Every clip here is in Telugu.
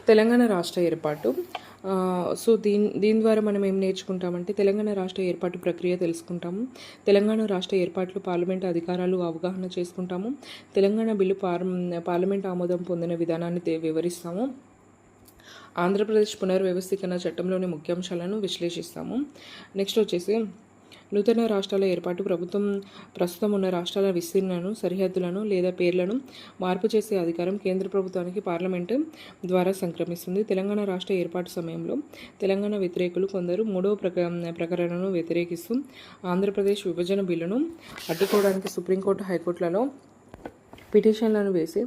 తెలంగాణ రాష్ట్ర ఏర్పాటు. సో దీని ద్వారా మనం ఏం నేర్చుకుంటామంటే తెలంగాణ రాష్ట్ర ఏర్పాటు ప్రక్రియ తెలుసుకుంటాము. తెలంగాణ రాష్ట్ర ఏర్పాట్లు పార్లమెంటు అధికారాలు అవగాహన చేసుకుంటాము. తెలంగాణ బిల్లు పార్లమెంట్ ఆమోదం పొందిన విధానాన్ని వివరిస్తాము. ఆంధ్రప్రదేశ్ పునర్వ్యవస్థీకరణ చట్టంలోని ముఖ్యాంశాలను విశ్లేషిస్తాము. నెక్స్ట్ వచ్చేసి నూతన రాష్ట్రాల ఏర్పాటు ప్రభుత్వం ప్రస్తుతం ఉన్న రాష్ట్రాల విస్తీర్ణను, సరిహద్దులను లేదా పేర్లను మార్పు చేసే అధికారం కేంద్ర ప్రభుత్వానికి పార్లమెంటు ద్వారా సంక్రమిస్తుంది. తెలంగాణ రాష్ట్ర ఏర్పాటు సమయంలో తెలంగాణ వ్యతిరేకులు కొందరు మూడవ ప్రకరణను వ్యతిరేకిస్తూ ఆంధ్రప్రదేశ్ విభజన బిల్లును అడ్డుకోవడానికి సుప్రీంకోర్టు, హైకోర్టులలో పిటిషన్లను వేసి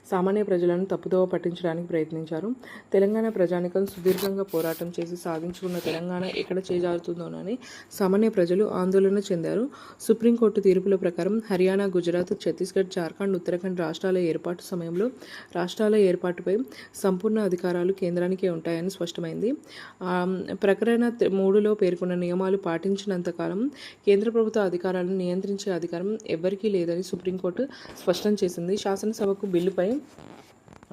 సామాన్య ప్రజలను తప్పుదోవ పట్టించడానికి ప్రయత్నించారు. తెలంగాణ ప్రజానికం సుదీర్ఘంగా పోరాటం చేసి సాధించుకున్న తెలంగాణ ఎక్కడ చేజారుతుందోనని సామాన్య ప్రజలు ఆందోళన చెందారు. సుప్రీంకోర్టు తీర్పుల ప్రకారం హర్యానా, గుజరాత్, ఛత్తీస్గఢ్, జార్ఖండ్, ఉత్తరాఖండ్ రాష్ట్రాల ఏర్పాటు సమయంలో రాష్ట్రాల ఏర్పాటుపై సంపూర్ణ అధికారాలు కేంద్రానికే ఉంటాయని స్పష్టమైంది. ప్రకరణ 3లో పేర్కొన్న నియమాలు పాటించినంతకాలం కేంద్ర ప్రభుత్వ అధికారాలను నియంత్రించే అధికారం ఎవ్వరికీ లేదని సుప్రీంకోర్టు స్పష్టం చేసింది. శాసనసభకు బిల్లుపై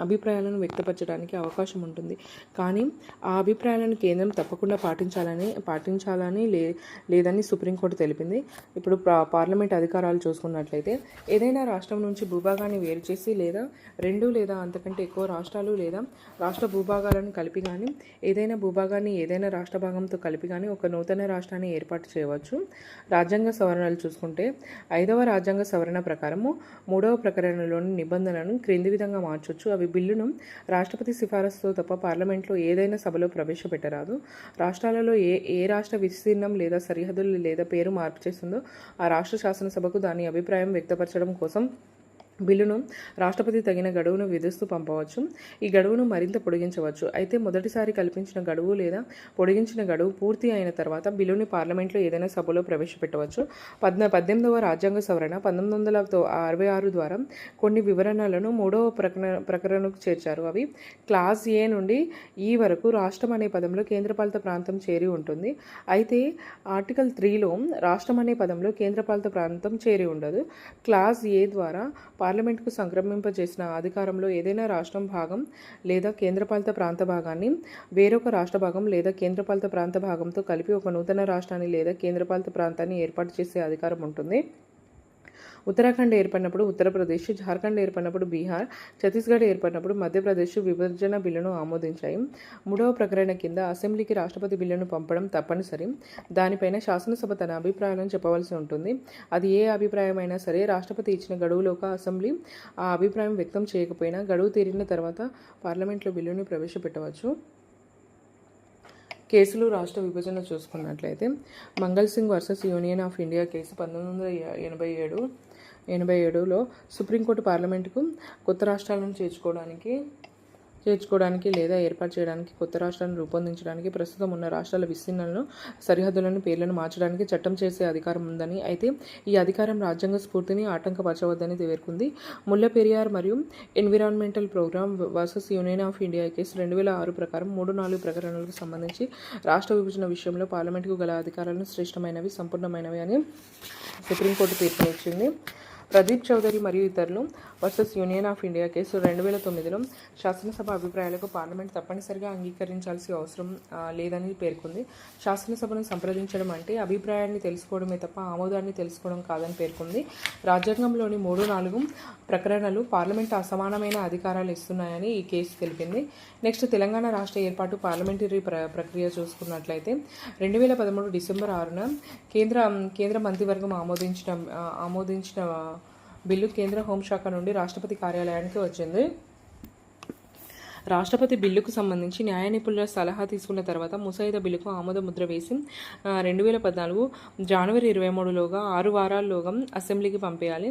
అభిప్రాయాలను వ్యక్తపరచడానికి అవకాశం ఉంటుంది, కానీ ఆ అభిప్రాయాలను కేంద్రం తప్పకుండా పాటించాలని లేదని సుప్రీంకోర్టు తెలిపింది. ఇప్పుడు పార్లమెంట్ అధికారాలు చూసుకున్నట్లయితే ఏదైనా రాష్ట్రం నుంచి భూభాగాన్ని వేరు చేసి లేదా 2 లేదా అంతకంటే ఎక్కువ రాష్ట్రాలు లేదా రాష్ట్ర భూభాగాలను కలిపి కానీ ఏదైనా భూభాగాన్ని ఏదైనా రాష్ట్ర భాగంతో కలిపి కానీ ఒక నూతన రాష్ట్రాన్ని ఏర్పాటు చేయవచ్చు. రాజ్యాంగ సవరణలు చూసుకుంటే 5వ రాజ్యాంగ సవరణ ప్రకారము 3వ ప్రకరణలోని నిబంధనలను క్రింది విధంగా మార్చొచ్చు. అవి బిల్లును రాష్ట్రపతి సిఫారసుతో తప్ప పార్లమెంట్లో ఏదైనా సభలో ప్రవేశపెట్టరాదు. రాష్ట్రాలలో ఏ రాష్ట్ర విస్తీర్ణం లేదా సరిహద్దులు లేదా పేరు మార్పు చేస్తుందో ఆ రాష్ట్ర శాసనసభకు దాని అభిప్రాయం వ్యక్తపరచడం కోసం బిల్లును రాష్ట్రపతి తగిన గడువును విధిస్తూ పంపవచ్చు. ఈ గడువును మరింత పొడిగించవచ్చు. అయితే మొదటిసారి కల్పించిన గడువు లేదా పొడిగించిన గడువు పూర్తి అయిన తర్వాత బిల్లుని పార్లమెంట్లో ఏదైనా సభలో ప్రవేశపెట్టవచ్చు. 18వ రాజ్యాంగ సవరణ 1966 ద్వారా కొన్ని వివరణలను 3వ ప్రకరణకు చేర్చారు. అవి క్లాజ్ ఏ నుండి ఈ వరకు రాష్ట్రం అనే పదంలో కేంద్రపాలిత ప్రాంతం చేరి ఉంటుంది. అయితే ఆర్టికల్ 3లో రాష్ట్రం అనే పదంలో కేంద్రపాలిత ప్రాంతం చేరి ఉండదు. క్లాజ్ ఏ ద్వారా పార్లమెంటుకు సంక్రమింపజేసిన అధికారంలో ఏదైనా రాష్ట్రం భాగం లేదా కేంద్రపాలిత ప్రాంత భాగాన్ని వేరొక రాష్ట్ర భాగం లేదా కేంద్రపాలిత ప్రాంత భాగంతో కలిపి ఒక నూతన రాష్ట్రాన్ని లేదా కేంద్రపాలిత ప్రాంతాన్ని ఏర్పాటు చేసే అధికారం ఉంటుంది. ఉత్తరాఖండ్ ఏర్పడినప్పుడు ఉత్తరప్రదేశ్, జార్ఖండ్ ఏర్పడినప్పుడు బీహార్, ఛత్తీస్గఢ్ ఏర్పడినప్పుడు మధ్యప్రదేశ్ విభజన బిల్లును ఆమోదించాయి. 3వ ప్రకరణ కింద అసెంబ్లీకి రాష్ట్రపతి బిల్లును పంపడం తప్పనిసరి. దానిపైన శాసనసభ తన అభిప్రాయాలను చెప్పవలసి ఉంటుంది. అది ఏ అభిప్రాయమైనా సరే రాష్ట్రపతి ఇచ్చిన గడువులోగా అసెంబ్లీ ఆ అభిప్రాయం వ్యక్తం చేయకపోయినా గడువు తీరిన తర్వాత పార్లమెంట్లో బిల్లును ప్రవేశపెట్టవచ్చు. కేసులు రాష్ట్ర విభజన చూసుకున్నట్లయితే Mangal Singh versus union of India case 1987లో సుప్రీంకోర్టు పార్లమెంటుకు కొత్త రాష్ట్రాలను చేర్చుకోవడానికి లేదా ఏర్పాటు చేయడానికి, కొత్త రాష్ట్రాలను రూపొందించడానికి, ప్రస్తుతం ఉన్న రాష్ట్రాల విస్తీర్ణలను, సరిహద్దులను, పేర్లను మార్చడానికి చట్టం చేసే అధికారం ఉందని, అయితే ఈ అధికారం రాజ్యాంగ స్ఫూర్తిని ఆటంకపరచవద్దని పేర్కొంది. ముల్ల పెరియార్ మరియు environmental programme versus union of India case 2006 ప్రకారం 3-4 ప్రకరణలకు సంబంధించి రాష్ట్ర విభజన విషయంలో పార్లమెంటుకు గల అధికారాలను శ్రేష్టమైనవి, సంపూర్ణమైనవి అని సుప్రీంకోర్టు తీర్పునిచ్చింది. ప్రదీప్ చౌదరి మరియు ఇతరులు versus union of India case 2009లో శాసనసభ అభిప్రాయాలకు పార్లమెంట్ తప్పనిసరిగా అంగీకరించాల్సిన అవసరం లేదని పేర్కొంది. శాసనసభను సంప్రదించడం అంటే అభిప్రాయాన్ని తెలుసుకోవడమే తప్ప ఆమోదాన్ని తెలుసుకోవడం కాదని పేర్కొంది. రాజ్యాంగంలోని 3-4 ప్రకరణలు పార్లమెంట్ అసమానమైన అధికారాలు ఇస్తున్నాయని ఈ కేసు తెలిపింది. నెక్స్ట్ తెలంగాణ రాష్ట్ర ఏర్పాటు పార్లమెంటరీ ప్రక్రియ చూసుకున్నట్లయితే 2013 డిసెంబర్ 6న కేంద్ర మంత్రివర్గం ఆమోదించిన బిల్లు కేంద్ర హోంశాఖ నుండి రాష్ట్రపతి కార్యాలయానికి వచ్చింది. రాష్ట్రపతి బిల్లుకు సంబంధించి న్యాయ నిపుణుల సలహా తీసుకున్న తర్వాత ముసాయిదా బిల్లుకు ఆమోద ముద్ర వేసి 2014 జనవరి 23లోగా 6 వారాల్లోగా అసెంబ్లీకి పంపేయాలి.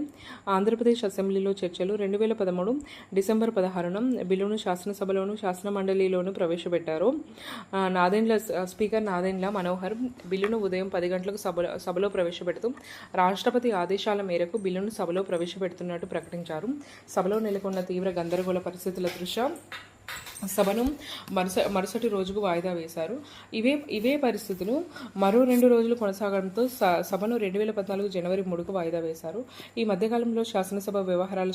ఆంధ్రప్రదేశ్ అసెంబ్లీలో చర్చలు 2013 డిసెంబర్ 16న బిల్లును శాసనసభలోను శాసన మండలిలోను ప్రవేశపెట్టారు. స్పీకర్ నాదెండ్ల మనోహర్ బిల్లును ఉదయం 10 గంటలకు సభలో ప్రవేశపెడుతూ రాష్ట్రపతి ఆదేశాల మేరకు బిల్లును సభలో ప్రవేశపెడుతున్నట్టు ప్రకటించారు. సభలో నెలకొన్న తీవ్ర గందరగోళ పరిస్థితుల దృష్ట్యా సభను మరుసటి రోజుకు వాయిదా వేశారు. ఇవే పరిస్థితులు మరో 2 రోజులు కొనసాగడంతో సభను 2014 జనవరి 3కు వాయిదా వేశారు. ఈ మధ్యకాలంలో శాసనసభ వ్యవహారాల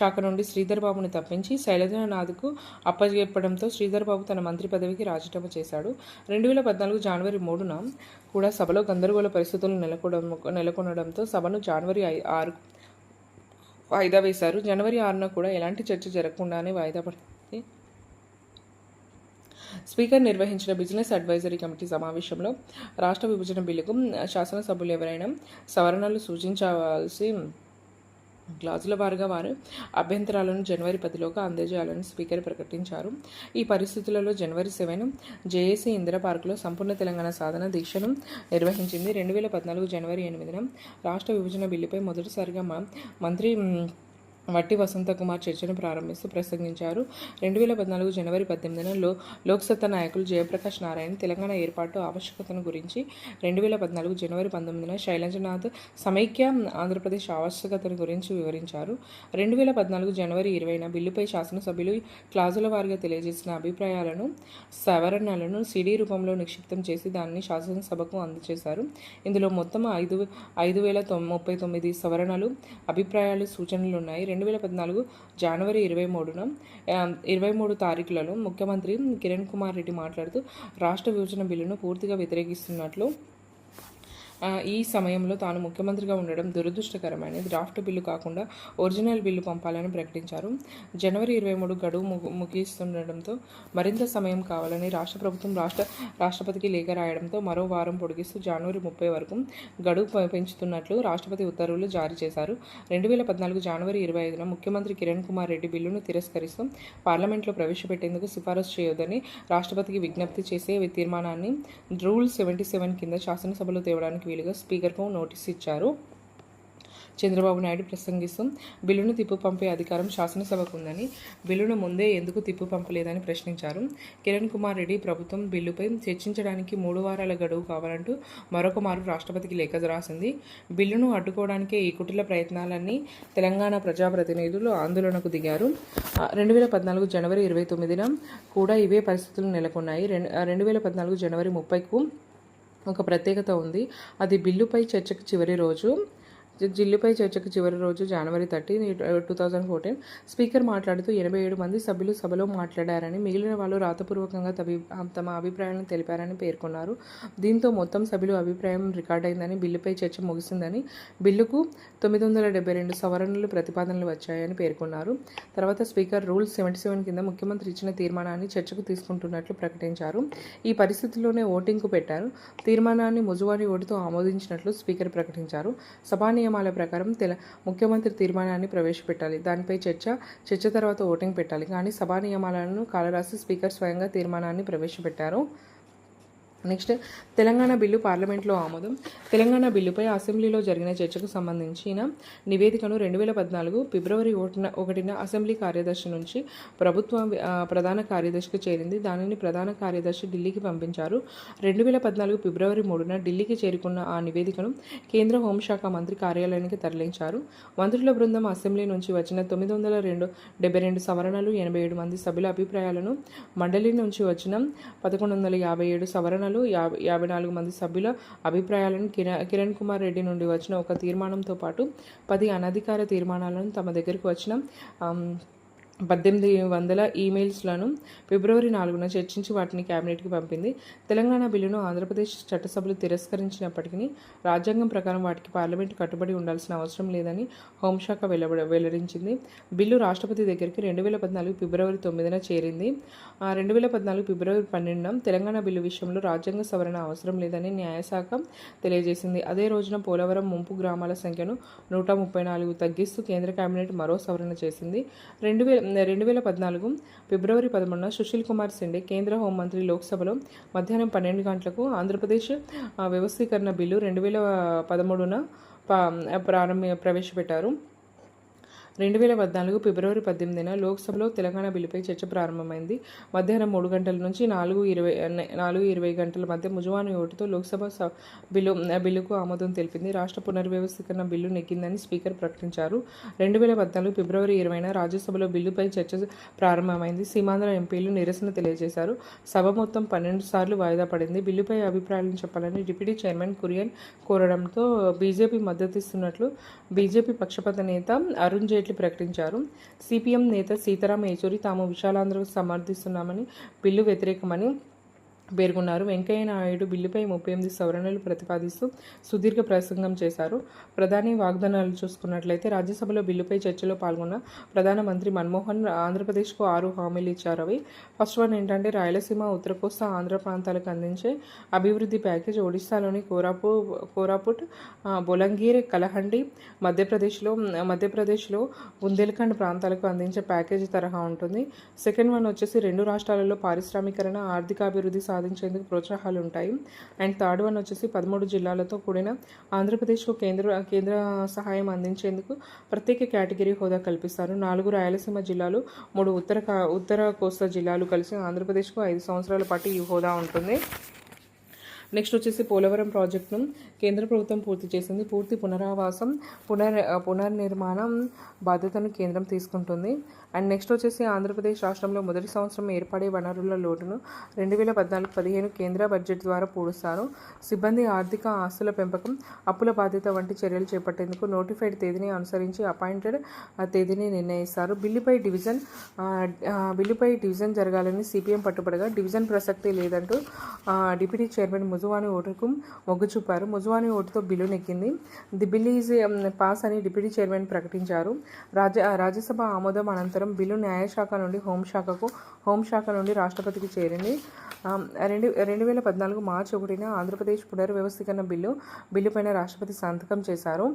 శాఖ నుండి శ్రీధర్ బాబుని తప్పించి శైలజానాథ్కు అప్పజెప్పడంతో శ్రీధర్ బాబు తన మంత్రి పదవికి రాజీనామా చేశాడు. 2014 జనవరి 3న కూడా సభలో గందరగోళ పరిస్థితులు నెలకొనడంతో సభను జనవరి 6 వాయిదా వేశారు. జనవరి 6న కూడా ఎలాంటి చర్చ జరగకుండానే వాయిదా పడింది. స్పీకర్ నిర్వహించిన బిజినెస్ అడ్వైజరీ కమిటీ సమావేశంలో రాష్ట్ర విభజన బిల్లుకు శాసనసభ్యులు ఎవరైనా సవరణలు సూచించవలసి క్లాజుల వారుగా వారు అభ్యంతరాలను జనవరి 10లోగా అందజేయాలని స్పీకర్ ప్రకటించారు. ఈ పరిస్థితులలో జనవరి 7 జేఏసీ ఇందిరా పార్కులో సంపూర్ణ తెలంగాణ సాధన దీక్షను నిర్వహించింది. 2014 జనవరి 8న రాష్ట్ర విభజన బిల్లుపై మొదటిసారిగా మంత్రి వట్టి వసంతకుమార్ చర్చను ప్రారంభిస్తూ ప్రసంగించారు. 2014 జనవరి 18న లోక్సత్తా నాయకులు జయప్రకాష్ నారాయణ తెలంగాణ ఏర్పాటు ఆవశ్యకతను గురించి, 2014 జనవరి 19న శైలజనాథ్ సమైక్య ఆంధ్రప్రదేశ్ ఆవశ్యకతను గురించి వివరించారు. 2014 జనవరి 20న బిల్లుపై శాసనసభ్యులు క్లాజుల వారీగా తెలియజేసిన అభిప్రాయాలను, సవరణలను సిడీ రూపంలో నిక్షిప్తం చేసి దానిని శాసనసభకు అందజేశారు. ఇందులో మొత్తం 5,039 సవరణలు, అభిప్రాయాలు, సూచనలు ఉన్నాయి. 2014 జనవరి 23 తారీఖులలో ముఖ్యమంత్రి కిరణ్ కుమార్ రెడ్డి మాట్లాడుతూ రాష్ట్ర విభజన బిల్లును పూర్తిగా వ్యతిరేకిస్తున్నట్లు, ఈ సమయంలో తాను ముఖ్యమంత్రిగా ఉండడం దురదృష్టకరమైన డ్రాఫ్ట్ బిల్లు కాకుండా ఒరిజినల్ బిల్లు పంపాలని ప్రకటించారు. జనవరి 23 గడువు ముగిస్తుండటంతో మరింత సమయం కావాలని రాష్ట్ర ప్రభుత్వం రాష్ట్రపతికి లేఖ రాయడంతో మరో వారం పొడిగిస్తూ జనవరి 30 వరకు గడువు పెంచుతున్నట్లు రాష్ట్రపతి ఉత్తర్వులు జారీ చేశారు. 2014 జనవరి 25న ముఖ్యమంత్రి కిరణ్ కుమార్ రెడ్డి బిల్లును తిరస్కరిస్తూ పార్లమెంట్లో ప్రవేశపెట్టేందుకు సిఫారసు చేయొద్దని రాష్ట్రపతికి విజ్ఞప్తి చేసే తీర్మానాన్ని రూల్ 77 కింద శాసనసభలో తేవడానికి వీలుగా స్పీకర్కు నోటీసు ఇచ్చారు. చంద్రబాబు నాయుడు ప్రసంగిస్తూ బిల్లును తిప్పు పంపే అధికారం శాసనసభకు ఉందని, బిల్లును ముందే ఎందుకు తిప్పు పంపలేదని ప్రశ్నించారు. కిరణ్ కుమార్ రెడ్డి ప్రభుత్వం బిల్లుపై చర్చించడానికి 3 వారాల గడువు కావాలంటూ మరొక మారు రాష్ట్రపతికి లేఖ రాసింది. బిల్లును అడ్డుకోవడానికే ఈ కుటిల ప్రయత్నాలన్నీ తెలంగాణ ప్రజాప్రతినిధులు ఆందోళనకు దిగారు. 2014 జనవరి 29న కూడా ఇవే పరిస్థితులు నెలకొన్నాయి. 2014 జనవరి 30కు ఒక ప్రత్యేకత ఉంది. అది బిల్లుపై చర్చకు చివరి రోజు జనవరి 30, 2014 స్పీకర్ మాట్లాడుతూ 87 మంది సభ్యులు సభలో మాట్లాడారని, మిగిలిన వాళ్ళు రాతపూర్వకంగా తమ అభిప్రాయాలను తెలిపారని పేర్కొన్నారు. దీంతో మొత్తం సభ్యుల అభిప్రాయం రికార్డైందని, బిల్లుపై చర్చ ముగిసిందని, బిల్లుకు 972 సవరణలు, ప్రతిపాదనలు వచ్చాయని పేర్కొన్నారు. తర్వాత స్పీకర్ రూల్ 77 కింద ముఖ్యమంత్రి ఇచ్చిన తీర్మానాన్ని చర్చకు తీసుకుంటున్నట్లు ప్రకటించారు. ఈ పరిస్థితుల్లోనే ఓటింగ్కు పెట్టారు. తీర్మానాన్ని ముజువాని ఓటుతో ఆమోదించినట్లు స్పీకర్ ప్రకటించారు. సభా నియమాల ప్రకారం ముఖ్యమంత్రి తీర్మానాన్ని ప్రవేశపెట్టాలి. దానిపై చర్చ తర్వాత ఓటింగ్ పెట్టాలి. కానీ సభా నియమాలను కాలరాసి స్పీకర్ స్వయంగా తీర్మానాన్ని ప్రవేశపెట్టారు. నెక్స్ట్, తెలంగాణ బిల్లు పార్లమెంట్లో ఆమోదం. తెలంగాణ బిల్లుపై అసెంబ్లీలో జరిగిన చర్చకు సంబంధించిన నివేదికను 2014 ఫిబ్రవరి 1న అసెంబ్లీ కార్యదర్శి నుంచి ప్రభుత్వ ప్రధాన కార్యదర్శికి చేరింది. దానిని ప్రధాన కార్యదర్శి ఢిల్లీకి పంపించారు. 2014 ఫిబ్రవరి 3న ఢిల్లీకి చేరుకున్న ఆ నివేదికను కేంద్ర హోంశాఖ మంత్రి కార్యాలయానికి తరలించారు. మంత్రుల బృందం అసెంబ్లీ నుంచి వచ్చిన 972 సవరణలు, 87 మంది సభ్యుల అభిప్రాయాలను, మండలి నుంచి వచ్చిన 1157 సవరణలు, 54 మంది సభ్యుల అభిప్రాయాలను, కిరణ్ కుమార్ రెడ్డి నుండి వచ్చిన ఒక తీర్మానంతో పాటు 10 అనధికార తీర్మానాలను, తమ దగ్గరకు వచ్చిన 1800 ఈమెయిల్స్లను ఫిబ్రవరి 4న చర్చించి వాటిని కేబినెట్కి పంపింది. తెలంగాణ బిల్లును ఆంధ్రప్రదేశ్ చట్టసభలు తిరస్కరించినప్పటికీ రాజ్యాంగం ప్రకారం వాటికి పార్లమెంటు కట్టుబడి ఉండాల్సిన అవసరం లేదని హోంశాఖ వెల్లడించింది. బిల్లు రాష్ట్రపతి దగ్గరికి 2014 ఫిబ్రవరి 9న చేరింది. 2014 ఫిబ్రవరి 12న తెలంగాణ బిల్లు విషయంలో రాజ్యాంగ సవరణ అవసరం లేదని న్యాయశాఖ తెలియజేసింది. అదే రోజున పోలవరం ముంపు గ్రామాల సంఖ్యను 134 తగ్గిస్తూ కేంద్ర కేబినెట్ మరో సవరణ చేసింది. 2014 ఫిబ్రవరి 13న సుశీల్ కుమార్ సిండే కేంద్ర హోంమంత్రి లోక్సభలో మధ్యాహ్నం 12 గంటలకు ఆంధ్రప్రదేశ్ వ్యవస్థీకరణ బిల్లు 2013న ప్రవేశపెట్టారు. 2014 ఫిబ్రవరి 18న లోక్సభలో తెలంగాణ బిల్లుపై చర్చ ప్రారంభమైంది. మధ్యాహ్నం 3 గంటల నుంచి 4:20 గంటల మధ్య ముజువాని ఓటుతో లోక్సభ బిల్లుకు ఆమోదం తెలిపింది. రాష్ట్ర పునర్వ్యవస్థీకరణ బిల్లు నెగ్గిందని స్పీకర్ ప్రకటించారు. 2014 ఫిబ్రవరి 20న రాజ్యసభలో బిల్లుపై చర్చ ప్రారంభమైంది. సీమాంధ్ర ఎంపీలు నిరసన తెలియజేశారు. సభ మొత్తం 12 సార్లు వాయిదా పడింది. బిల్లుపై అభిప్రాయాలను చెప్పాలని డిప్యూటీ చైర్మన్ కురియన్ కోరడంతో బీజేపీ మద్దతిస్తున్నట్లు బీజేపీ పక్షపాత నేత అరుణ్ జైట్లీ ప్రకటించారు. సిపిఎం నేత సీతారాం యేచూరి తాము విశాలాంధ్రకు సమర్థిస్తున్నామని, బిల్లు వ్యతిరేకమని పేర్కొన్నారు. వెంకయ్య నాయుడు బిల్లుపై 38 సవరణలు ప్రతిపాదిస్తూ సుదీర్ఘ ప్రసంగం చేశారు. ప్రధాని వాగ్దానాలు చూసుకున్నట్లయితే రాజ్యసభలో బిల్లుపై చర్చలో పాల్గొన్న ప్రధానమంత్రి మన్మోహన్ ఆంధ్రప్రదేశ్కు 6 హామీలు ఇచ్చారు. అవి ఫస్ట్ వన్ ఏంటంటే రాయలసీమ, ఉత్తర కోస్తా, ఆంధ్ర ప్రాంతాలకు అందించే అభివృద్ధి ప్యాకేజ్. ఒడిశాలోని కోరాపుట్, బొలంగీర్, కలహండి, మధ్యప్రదేశ్లో బుందేల్ఖండ్ ప్రాంతాలకు అందించే ప్యాకేజీ తరహా ఉంటుంది. సెకండ్ వన్ వచ్చేసి 2 రాష్ట్రాలలో పారిశ్రామికరణ, ఆర్థికాభివృద్ధి సాధించేందుకు ప్రోత్సాహాలు ఉంటాయి. అండ్ థర్డ్ వన్ వచ్చేసి 13 జిల్లాలతో కూడిన ఆంధ్రప్రదేశ్కు కేంద్ర సహాయం అందించేందుకు ప్రత్యేక కేటగిరీ హోదా కల్పిస్తారు. 4 రాయలసీమ జిల్లాలు, 3 ఉత్తర కోస్తా జిల్లాలు కలిసి ఆంధ్రప్రదేశ్కు 5 సంవత్సరాల పాటు ఈ హోదా ఉంటుంది. నెక్స్ట్ వచ్చేసి పోలవరం ప్రాజెక్టును కేంద్ర ప్రభుత్వం పూర్తి చేసింది. పూర్తి పునరావాసం, పునర్నిర్మాణం బాధ్యతను కేంద్రం తీసుకుంటుంది. అండ్ నెక్స్ట్ వచ్చేసి ఆంధ్రప్రదేశ్ రాష్ట్రంలో మొదటి సంవత్సరం ఏర్పడే వనరుల లోటును 2014-15 కేంద్ర బడ్జెట్ ద్వారా పూడుస్తారు. సిబ్బంది ఆర్థిక ఆస్తుల పెంపకం, అప్పుల బాధ్యత వంటి చర్యలు చేపట్టేందుకు నోటిఫైడ్ తేదీని అనుసరించి అపాయింటెడ్ తేదీని నిర్ణయిస్తారు. బిల్లుపై డివిజన్ జరగాలని సిపిఎం పట్టుబడగా డివిజన్ ప్రసక్తి లేదంటూ డిప్యూటీ చైర్మన్ ముజువాని ఓటుకు మొగ్గు చూపారు. ముజువాని ఓటుతో బిల్లు నెగ్గింది. ది బిల్ ఈజ్ పాస్ అని డిప్యూటీ చైర్మన్ ప్రకటించారు. రాజ్యసభ ఆమోదం అనంతరం బిల్లు న్యాయశాఖ నుండి హోంశాఖ నుండి రాష్ట్రపతికి చేరింది. 2014 మార్చి 1న ఆంధ్రప్రదేశ్ పునర్వ్యవస్థీకరణ బిల్లుపైన రాష్ట్రపతి సంతకం చేశారు.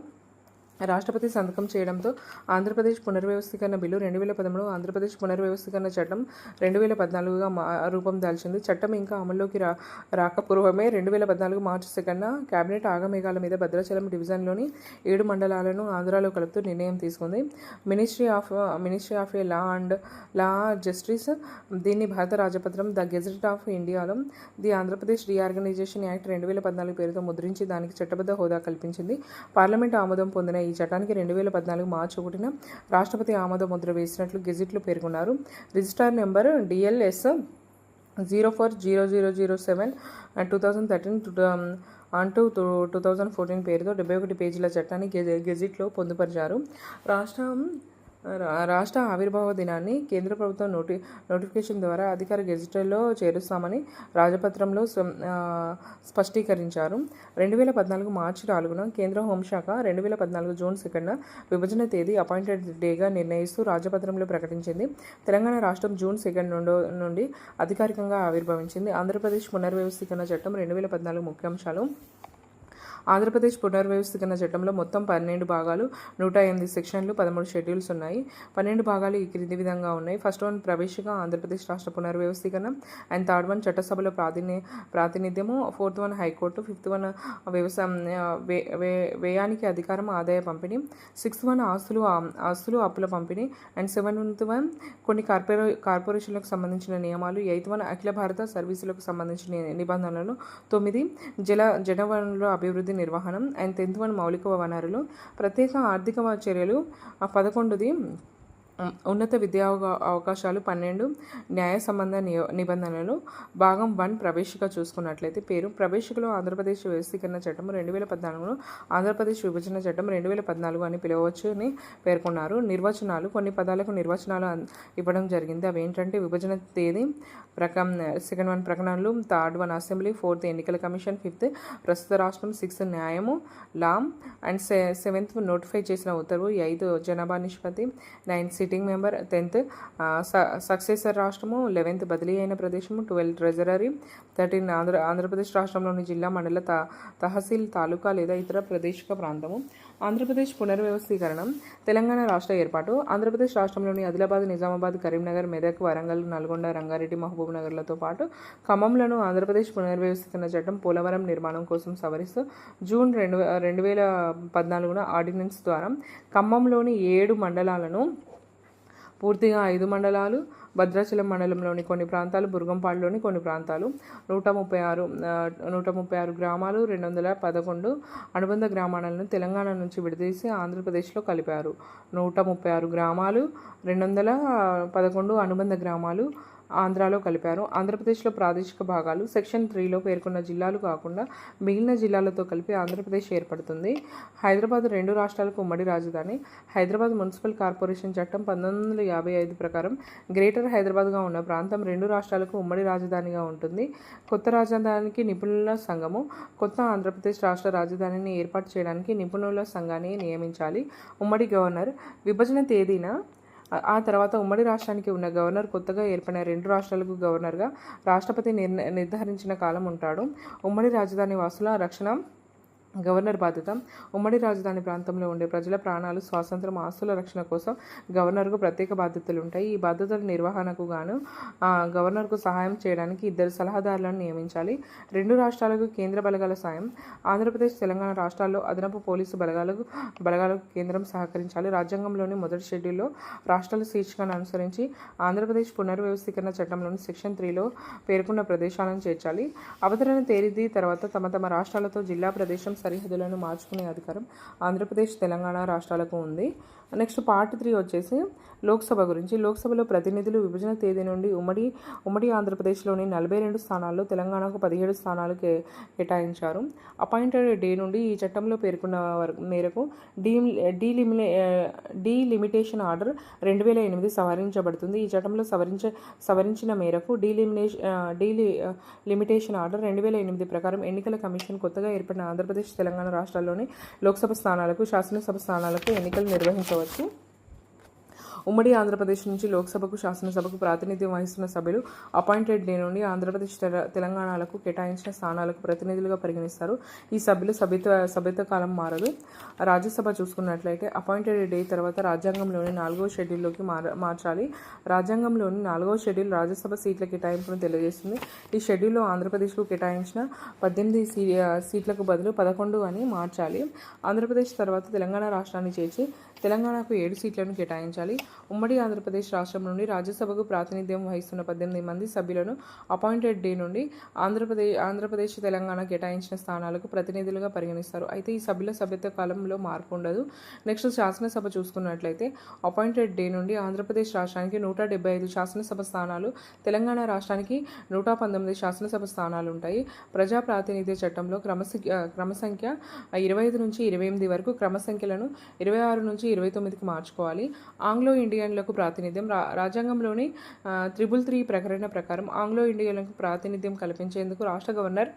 రాష్ట్రపతి సంతకం చేయడంతో ఆంధ్రప్రదేశ్ పునర్వ్యవస్థీకరణ బిల్లు 2013 ఆంధ్రప్రదేశ్ పునర్వ్యవస్థీకరణ చట్టం 2014గా రూపం దాల్చింది. చట్టం ఇంకా అమల్లోకి రాకపూర్వమే 2014 మార్చి 2న కేబినెట్ ఆగమేఘాల మీద భద్రాచలం డివిజన్లోని 7 మండలాలను ఆంధ్రాలో కలుపుతూ నిర్ణయం తీసుకుంది. మినిస్ట్రీ ఆఫ్ లా జస్టిస్ దీన్ని భారత రాజపత్రం ద గెజెట్ ఆఫ్ ఇండియాలో ది ఆంధ్రప్రదేశ్ రీఆర్గనైజేషన్ యాక్ట్ 2014 పేరుతో ముద్రించి దానికి చట్టబద్ధ హోదా కల్పించింది. పార్లమెంట్ ఆమోదం పొందిన ఈ చట్టానికి 2014 మార్చి 1న రాష్ట్రపతి ఆమోద ముద్ర వేసినట్లు గెజిట్లో పేర్కొన్నారు. రిజిస్టార్ నెంబర్ DLS 040007 2013 అంటూ 2014 పేరుతో 71 పేజీల చట్టాన్ని గెజిట్లో పొందుపరిచారు. రాష్ట్ర ఆవిర్భావ దినాన్ని కేంద్ర ప్రభుత్వం నోటిఫికేషన్ ద్వారా అధికార గెజిటర్లో చేరుస్తామని రాజపత్రంలో స్పష్టీకరించారు. 2014 మార్చి 4న కేంద్ర హోంశాఖ 2014 జూన్ 2న విభజన తేదీ అపాయింటెడ్ డేగా నిర్ణయిస్తూ రాజపత్రంలో ప్రకటించింది. తెలంగాణ రాష్ట్రం జూన్ 2 నుండి అధికారికంగా ఆవిర్భవించింది. ఆంధ్రప్రదేశ్ పునర్వ్యవస్థీకరణ చట్టం 2014 ముఖ్యాంశాలు. ఆంధ్రప్రదేశ్ పునర్వ్యవస్థీకరణ చట్టంలో మొత్తం 12 భాగాలు, 108 సెక్షన్లు, 13 షెడ్యూల్స్ ఉన్నాయి. 12 భాగాలు ఈ క్రింది విధంగా ఉన్నాయి. ఫస్ట్ వన్ ప్రవేశిక ఆంధ్రప్రదేశ్ రాష్ట్ర పునర్వ్యవస్థీకరణ. అండ్ థర్డ్ వన్ చట్టసభలో ప్రాతినిధ్యము. Fourth one high court. Fifth one వ్యయానికి అధికారం, ఆదాయ పంపిణీ. సిక్స్త్ వన్ ఆస్తులు అప్పుల పంపిణీ. అండ్ సెవెంత్ వన్ కొన్ని కార్పొరేషన్లకు సంబంధించిన నియమాలు. ఎయిత్ వన్ అఖిల భారత సర్వీసులకు సంబంధించిన నిబంధనలు. 9 జలవనరుల అభివృద్ధి నిర్వహణం. అండ్ 10th వన్ మౌలిక వనరులు. ప్రత్యేక ఆర్థిక చర్యలు. 11ది ఉన్నత విద్యా అవకాశాలు. 12 న్యాయ సంబంధ నిబంధనలు. భాగం 1 ప్రవేశిక చూసుకున్నట్లయితే పేరు. ప్రవేశికలో ఆంధ్రప్రదేశ్ వ్యవస్థీకరణ చట్టం 2014, ఆంధ్రప్రదేశ్ విభజన చట్టం 2014 అని పిలవచ్చు అని పేర్కొన్నారు. నిర్వచనాలు. కొన్ని పదాలకు నిర్వచనాలు ఇవ్వడం జరిగింది. అవి ఏంటంటే విభజన తేదీ, సెకండ్ వన్ ప్రకటనలు, థర్డ్ వన్ అసెంబ్లీ, 4th ఎన్నికల కమిషన్, 5th ప్రస్తుత రాష్ట్రం, 6th న్యాయము లా, అండ్ 7th నోటిఫై చేసిన ఉత్తర్వు, 8th జనాభా నిష్పత్తి, 9th sitting member, 10th successor రాష్ట్రము, 11th బదిలీ అయిన ప్రదేశము, 12 ట్రెజరరీ, 13 ఆంధ్రప్రదేశ్ రాష్ట్రంలోని జిల్లా, మండల, తహసీల్, తాలూకా లేదా ఇతర ప్రదేశిక ప్రాంతము. ఆంధ్రప్రదేశ్ పునర్వ్యవస్థీకరణం. తెలంగాణ రాష్ట్ర ఏర్పాటు. ఆంధ్రప్రదేశ్ రాష్ట్రంలోని ఆదిలాబాద్, నిజామాబాద్, కరీంనగర్, మెదక్, వరంగల్, నల్గొండ, రంగారెడ్డి, మహబూబ్ నగర్లతో పాటు ఖమ్మంలను ఆంధ్రప్రదేశ్ పునర్వ్యవస్థీకరణ చట్టం పోలవరం నిర్మాణం కోసం సవరిస్తూ జూన్ 2014 ఆర్డినెన్స్ ద్వారా ఖమ్మంలోని 7 మండలాలను పూర్తిగా 5 మండలాలు, భద్రాచలం మండలంలోని కొన్ని ప్రాంతాలు, బుర్గంపాడులోని కొన్ని ప్రాంతాలు, 136 గ్రామాలు, 211 అనుబంధ గ్రామాలను తెలంగాణ నుంచి విడదీసి ఆంధ్రప్రదేశ్లో కలిపారు. 136 గ్రామాలు, 211 అనుబంధ గ్రామాలు ఆంధ్రాలో కలిపారు. ఆంధ్రప్రదేశ్లో ప్రాదేశిక భాగాలు సెక్షన్ 3లో పేర్కొన్న జిల్లాలు కాకుండా మిగిలిన జిల్లాలతో కలిపి ఆంధ్రప్రదేశ్ ఏర్పడుతుంది. హైదరాబాద్ 2 రాష్ట్రాలకు ఉమ్మడి రాజధాని. హైదరాబాద్ మున్సిపల్ కార్పొరేషన్ చట్టం 1955 ప్రకారం గ్రేటర్ హైదరాబాద్గా ఉన్న ప్రాంతం 2 రాష్ట్రాలకు ఉమ్మడి రాజధానిగా ఉంటుంది. కొత్త రాజధానికి నిపుణుల సంఘము. కొత్త ఆంధ్రప్రదేశ్ రాష్ట్ర రాజధానిని ఏర్పాటు చేయడానికి నిపుణుల సంఘాన్ని నియమించాలి. ఉమ్మడి గవర్నర్. విభజన తేదీన ఆ తర్వాత ఉమ్మడి రాష్ట్రానికి ఉన్న గవర్నర్ కొత్తగా ఏర్పడిన 2 రాష్ట్రాలకు గవర్నర్గా రాష్ట్రపతి నిర్ధారించిన కాలం ఉంటాడు. ఉమ్మడి రాజధాని వాసుల రక్షణ గవర్నర్ బాధ్యత. ఉమ్మడి రాజధాని ప్రాంతంలో ఉండే ప్రజల ప్రాణాలు, స్వాతంత్రం, ఆస్తుల రక్షణ కోసం గవర్నర్కు ప్రత్యేక బాధ్యతలు ఉంటాయి. ఈ బాధ్యతల నిర్వహణకు గాను గవర్నర్కు సహాయం చేయడానికి 2 సలహాదారులను నియమించాలి. 2 రాష్ట్రాలకు కేంద్ర బలగాల సాయం. ఆంధ్రప్రదేశ్, తెలంగాణ రాష్ట్రాల్లో అదనపు పోలీసు బలగాలకు కేంద్రం సహకరించాలి. రాజ్యాంగంలోని మొదటి షెడ్యూల్లో రాష్ట్రాల శీర్షికను అనుసరించి ఆంధ్రప్రదేశ్ పునర్వ్యవస్థీకరణ చట్టంలోని సెక్షన్ 3లో పేర్కొన్న ప్రదేశాలను చేర్చాలి. అవతరణ తేదీ తర్వాత తమ రాష్ట్రాలతో జిల్లా ప్రదేశం సరిహద్దులను మార్చుకునే అధికారం ఆంధ్రప్రదేశ్, తెలంగాణ రాష్ట్రాలకు ఉంది. నెక్స్ట్ పార్ట్ 3 వచ్చేసి లోక్సభ గురించి. లోక్సభలో ప్రతినిధులు విభజన తేదీ నుండి ఉమ్మడి ఆంధ్రప్రదేశ్లోని 42 స్థానాల్లో తెలంగాణకు 17 స్థానాలు కేటాయించారు. అపాయింటెడ్ డే నుండి ఈ చట్టంలో పేర్కొన్న మేరకు డీలిమిటేషన్ ఆర్డర్ 2008 సవరించబడుతుంది. ఈ చట్టంలో సవరించిన మేరకు లిమిటేషన్ ఆర్డర్ 2008 ప్రకారం ఎన్నికల కమిషన్ కొత్తగా ఏర్పడిన ఆంధ్రప్రదేశ్, తెలంగాణ రాష్ట్రాల్లోని లోక్సభ స్థానాలకు, శాసనసభ స్థానాలకు ఎన్నికలు నిర్వహించవచ్చు. ఉమ్మడి ఆంధ్రప్రదేశ్ నుంచి లోక్సభకు, శాసనసభకు ప్రాతినిధ్యం వహిస్తున్న సభ్యులు అపాయింటెడ్ డే నుండి ఆంధ్రప్రదేశ్, తెలంగాణలకు కేటాయించిన స్థానాలకు ప్రతినిధులుగా పరిగణిస్తారు. ఈ సభ్యులు సభ్యత్వ కాలం మారదు. రాజ్యసభ చూసుకున్నట్లయితే అపాయింటెడ్ డే తర్వాత రాజ్యాంగంలోని 4వ షెడ్యూల్లోకి మార్చాలి. రాజ్యాంగంలోని 4వ షెడ్యూల్ రాజ్యసభ సీట్ల కేటాయింపును తెలియజేస్తుంది. ఈ షెడ్యూల్లో ఆంధ్రప్రదేశ్కు కేటాయించిన 18 సీట్లకు బదులు 11 అని మార్చాలి. ఆంధ్రప్రదేశ్ తర్వాత తెలంగాణ రాష్ట్రాన్ని చేర్చి తెలంగాణకు 7 సీట్లను కేటాయించాలి. ఉమ్మడి ఆంధ్రప్రదేశ్ రాష్ట్రం నుండి రాజ్యసభకు ప్రాతినిధ్యం వహిస్తున్న 18 మంది సభ్యులను అపాయింటెడ్ డే నుండి ఆంధ్రప్రదేశ్, తెలంగాణ కేటాయించిన స్థానాలకు ప్రతినిధులుగా పరిగణిస్తారు. అయితే ఈ సభ్యుల సభ్యత్వ కాలంలో మార్పు ఉండదు. నెక్స్ట్ శాసనసభ చూసుకున్నట్లయితే అపాయింటెడ్ డే నుండి ఆంధ్రప్రదేశ్ రాష్ట్రానికి 175 శాసనసభ స్థానాలు, తెలంగాణ రాష్ట్రానికి 119 శాసనసభ స్థానాలు ఉంటాయి. ప్రజా ప్రాతినిధ్య చట్టంలో క్రమసంఖ్య 25 నుంచి 28 వరకు క్రమసంఖ్యలను 26 నుంచి 29కి మార్చుకోవాలి. ఆంగ్లో ఇండియన్లకు ప్రాతినిధ్యం. రాజ్యాంగంలోని 333 ప్రకటన ప్రకారం ఆంగ్లో ఇండియన్లకు ప్రాతినిధ్యం కల్పించేందుకు రాష్ట్ర గవర్నర్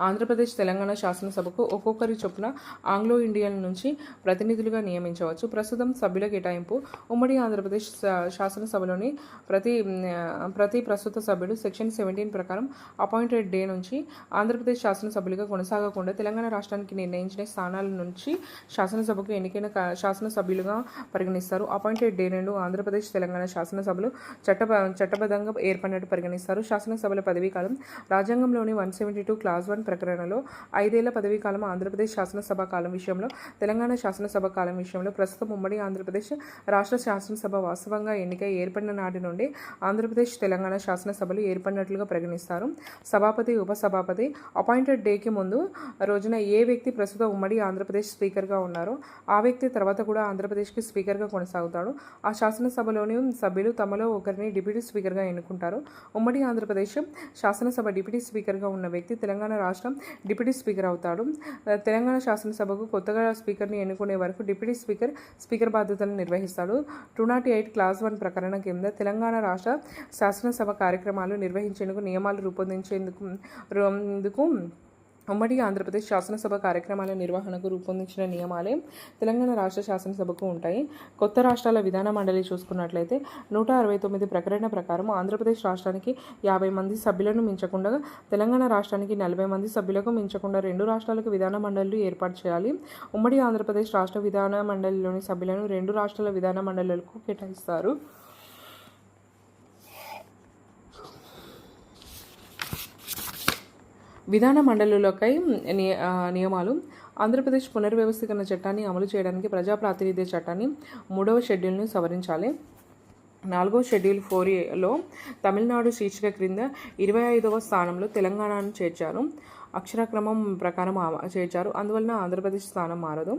ఆంధ్రప్రదేశ్, తెలంగాణ శాసనసభకు ఒక్కొక్కరి చొప్పున ఆంగ్లో ఇండియన్ నుంచి ప్రతినిధులుగా నియమించవచ్చు. ప్రస్తుతం సభ్యుల కేటాయింపు. ఉమ్మడి ఆంధ్రప్రదేశ్ శాసనసభలోని ప్రతి ప్రస్తుత సభ్యుడు సెక్షన్ 17 ప్రకారం అపాయింటెడ్ డే నుంచి ఆంధ్రప్రదేశ్ శాసనసభ్యులుగా కొనసాగకుండా తెలంగాణ రాష్ట్రానికి నిర్ణయించిన స్థానాల నుంచి శాసనసభకు ఎన్నికైన శాసనసభ్యులుగా పరిగణిస్తారు. అపాయింటెడ్ డే నుండి ఆంధ్రప్రదేశ్, తెలంగాణ శాసనసభలు చట్టబద్ధంగా ఏర్పడినట్టు పరిగణిస్తారు. శాసనసభల పదవీకాలం. రాజ్యాంగంలోని 172 క్లాజ్ 1 ప్రకటనలో 5 ఏళ్ల పదవీ కాలం ఆంధ్రప్రదేశ్ శాసనసభ కాలం విషయంలో, తెలంగాణ శాసనసభ కాలం విషయంలో ప్రస్తుతం ఉమ్మడి ఆంధ్రప్రదేశ్ రాష్ట్ర శాసనసభ వాస్తవంగా ఎన్నికై ఏర్పడిన నాటి నుండి ఆంధ్రప్రదేశ్, తెలంగాణ శాసనసభలు ఏర్పడినట్లుగా పరిగణిస్తారు. సభాపతి, ఉపసభాపతి. అపాయింటెడ్ డేకి ముందు రోజున ఏ వ్యక్తి ప్రస్తుతం ఉమ్మడి ఆంధ్రప్రదేశ్ స్పీకర్గా ఉన్నారో ఆ వ్యక్తి తర్వాత కూడా ఆంధ్రప్రదేశ్కి స్పీకర్గా కొనసాగుతాడు. ఆ శాసనసభలోని సభ్యులు తమలో ఒకరిని డిప్యూటీ స్పీకర్గా ఎన్నుకుంటారు. ఉమ్మడి ఆంధ్రప్రదేశ్ శాసనసభ డిప్యూటీ స్పీకర్గా ఉన్న వ్యక్తి తెలంగాణ రాష్ట్రం డిప్యూటీ స్పీకర్ అవుతాడు. తెలంగాణ శాసనసభకు కొత్తగా స్పీకర్ని ఎన్నుకునే వరకు డిప్యూటీ స్పీకర్ బాధ్యతలను నిర్వహిస్తాడు. 208 క్లాజ్ 1 ప్రకటన కింద తెలంగాణ రాష్ట్ర శాసనసభ కార్యక్రమాలు నిర్వహించేందుకు నియమాలు రూపొందించేందుకు ఉమ్మడి ఆంధ్రప్రదేశ్ శాసనసభ కార్యక్రమాల నిర్వహణకు రూపొందించిన నియమాలే తెలంగాణ రాష్ట్ర శాసనసభకు ఉంటాయి. కొత్త రాష్ట్రాల విధాన మండలి చూసుకున్నట్లయితే 169 ప్రకటన ప్రకారం ఆంధ్రప్రదేశ్ రాష్ట్రానికి 50 మంది సభ్యులను మించకుండా, తెలంగాణ రాష్ట్రానికి 40 మంది సభ్యులకు మించకుండా 2 రాష్ట్రాలకు విధాన మండళ్లు ఏర్పాటు చేయాలి. ఉమ్మడి ఆంధ్రప్రదేశ్ రాష్ట్ర విధాన మండలిలోని సభ్యులను 2 రాష్ట్రాల విధాన మండళ్లకు కేటాయిస్తారు. విధాన మండలులకై నియమాలు. ఆంధ్రప్రదేశ్ పునర్వ్యవస్థీకరణ చట్టాన్ని అమలు చేయడానికి ప్రజా ప్రాతినిధ్య చట్టాన్ని 3వ షెడ్యూల్ను సవరించాలి. 4వ షెడ్యూల్ 4Aలో తమిళనాడు శీర్షిక క్రింద 25వ స్థానంలో తెలంగాణను చేర్చారు. అక్షరక్రమం ప్రకారం చేర్చారు. అందువలన ఆంధ్రప్రదేశ్ స్థానం మారదు.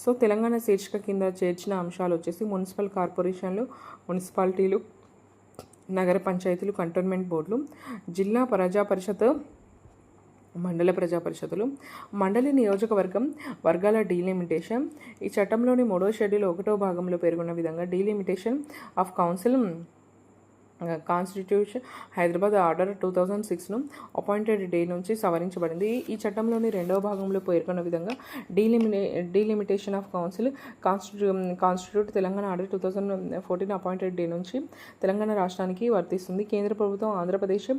సో తెలంగాణ శీర్షిక కింద చేర్చిన అంశాలు వచ్చేసి మున్సిపల్ కార్పొరేషన్లు, మున్సిపాలిటీలు, నగర పంచాయతీలు, కంటోన్మెంట్ బోర్డులు, జిల్లా ప్రజా పరిషత్, మండల ప్రజా పరిషత్తులు, మండలి నియోజకవర్గం, వర్గాల డీలిమిటేషన్. ఈ చట్టంలోని 3వ షెడ్యూల్ 1వ భాగంలో పేర్కొన్న విధంగా delimitation of council constitution Hyderabad order 2006ను అపాయింటెడ్ డే నుంచి సవరించబడింది. ఈ చట్టంలోని 2వ భాగంలో పేర్కొన్న విధంగా delimitation of council constitute Telangana order 2014 appointed day నుంచి తెలంగాణ రాష్ట్రానికి వర్తిస్తుంది. కేంద్ర ప్రభుత్వం ఆంధ్రప్రదేశ్,